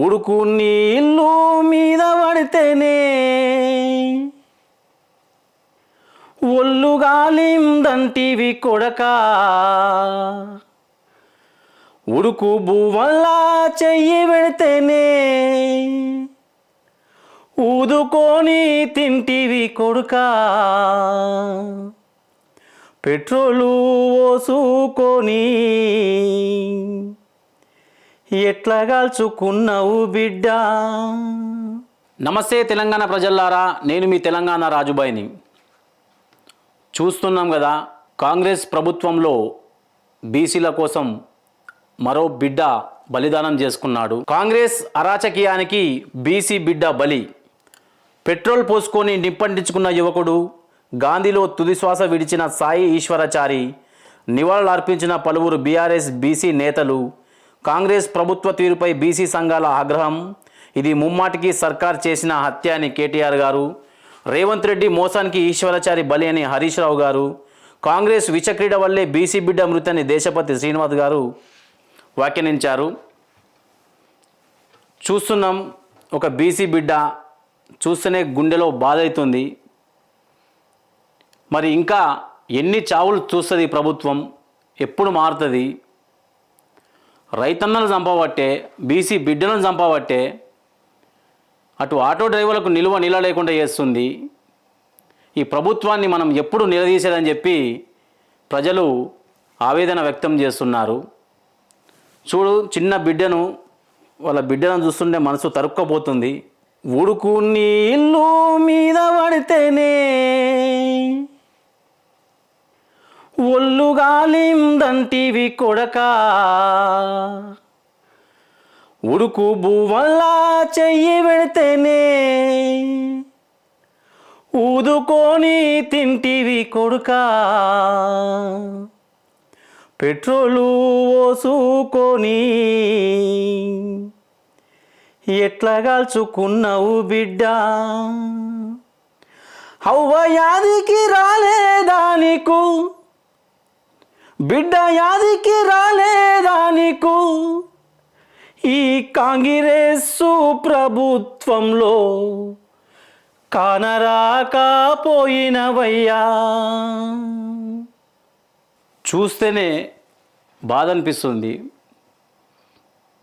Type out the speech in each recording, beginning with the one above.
ఉడుకు నీళ్ళు మీద పడితేనే ఒళ్ళు గాలిందంటివి కొడకా, ఉడుకు బువ్వల్లా చెయ్యి పెడితేనే ఊదుకొని తింటివి కొడుకా, పెట్రోలు పోసుకొని ఎట్లా కాల్చుకున్నావు బిడ్డ. నమస్తే తెలంగాణ ప్రజల్లారా, నేను మీ తెలంగాణ రాజుబాయిని. చూస్తున్నాం కదా, కాంగ్రెస్ ప్రభుత్వంలో బీసీల కోసం మరో బిడ్డ బలిదానం చేసుకున్నాడు. కాంగ్రెస్ అరాచకీయానికి బీసీ బిడ్డ బలి. పెట్రోల్ పోసుకొని నిప్పంటించుకున్న యువకుడు, గాంధీలో తుది శ్వాస విడిచిన సాయి ఈశ్వరాచారి, నివాళులర్పించిన పలువురు బీఆర్ఎస్ బీసీ నేతలు, కాంగ్రెస్ ప్రభుత్వ తీరుపై బీసీ సంఘాల ఆగ్రహం. ఇది ముమ్మాటికి సర్కార్ చేసిన హత్య అని కేటీఆర్ గారు, రేవంత్ రెడ్డి మోసానికి ఈశ్వరాచారి బలి అని హరీష్ రావు గారు, కాంగ్రెస్ విచక్రీడ వల్లే బీసీ బిడ్డ మృతని దేశపతి శ్రీనివాస్ గారు వ్యాఖ్యానించారు. చూస్తున్నాం, ఒక బీసీ బిడ్డ చూస్తేనే గుండెలో బాధ అవుతుంది. మరి ఇంకా ఎన్ని చావులు చూస్తుంది ప్రభుత్వం? ఎప్పుడు మారుతుంది? రైతన్నలు చంపబట్టే, బీసీ బిడ్డలను చంపబట్టే అటు ఆటో డ్రైవర్లకు నిల లేకుండా చేస్తుంది. ఈ ప్రభుత్వాన్ని మనం ఎప్పుడు నిలదీసేదని చెప్పి ప్రజలు ఆవేదన వ్యక్తం చేస్తున్నారు. చూడు, చిన్న బిడ్డను, వాళ్ళ బిడ్డను చూస్తుంటే మనసు తరుక్కపోతుంది. ఉడుకు నీళ్ళు మీద పడితేనే ఒళ్ళు గాలిందంటివి కొడకా, ఉడుకు బువ్వల్లా చెయ్యి పెడితేనే ఊదుకొని తింటివి కొడుకా, పెట్రోలు పోసుకొని ఎట్లా కాల్చుకున్నావు బిడ్డ. హవ్వ యాదికి రాలేదా నీకు బిడ్డ, యాదికి రాలేదా నీకు ఈ కాంగ్రెస్సు ప్రభుత్వంలో కానరాకపోయినవయ్యా. చూస్తేనే బాధ అనిపిస్తుంది.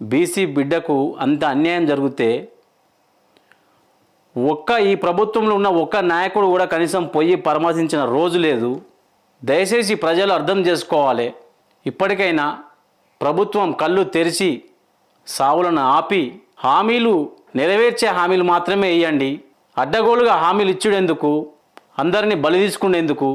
బీసీ బిడ్డకు అంత అన్యాయం జరిగితే ఈ ప్రభుత్వంలో ఉన్న ఒక్క నాయకుడు కూడా కనీసం పోయి పరామర్శించిన రోజు లేదు. దయచేసి ప్రజలు అర్థం చేసుకోవాలి. ఇప్పటికైనా ప్రభుత్వం కళ్ళు తెరిచి సావులను ఆపి హామీలు నెరవేర్చే హామీలు మాత్రమే ఇవ్వండి. అడ్డగోలుగా హామీలు ఇచ్చుడెందుకు? అందరినీ బలి తీసుకునేందుకు?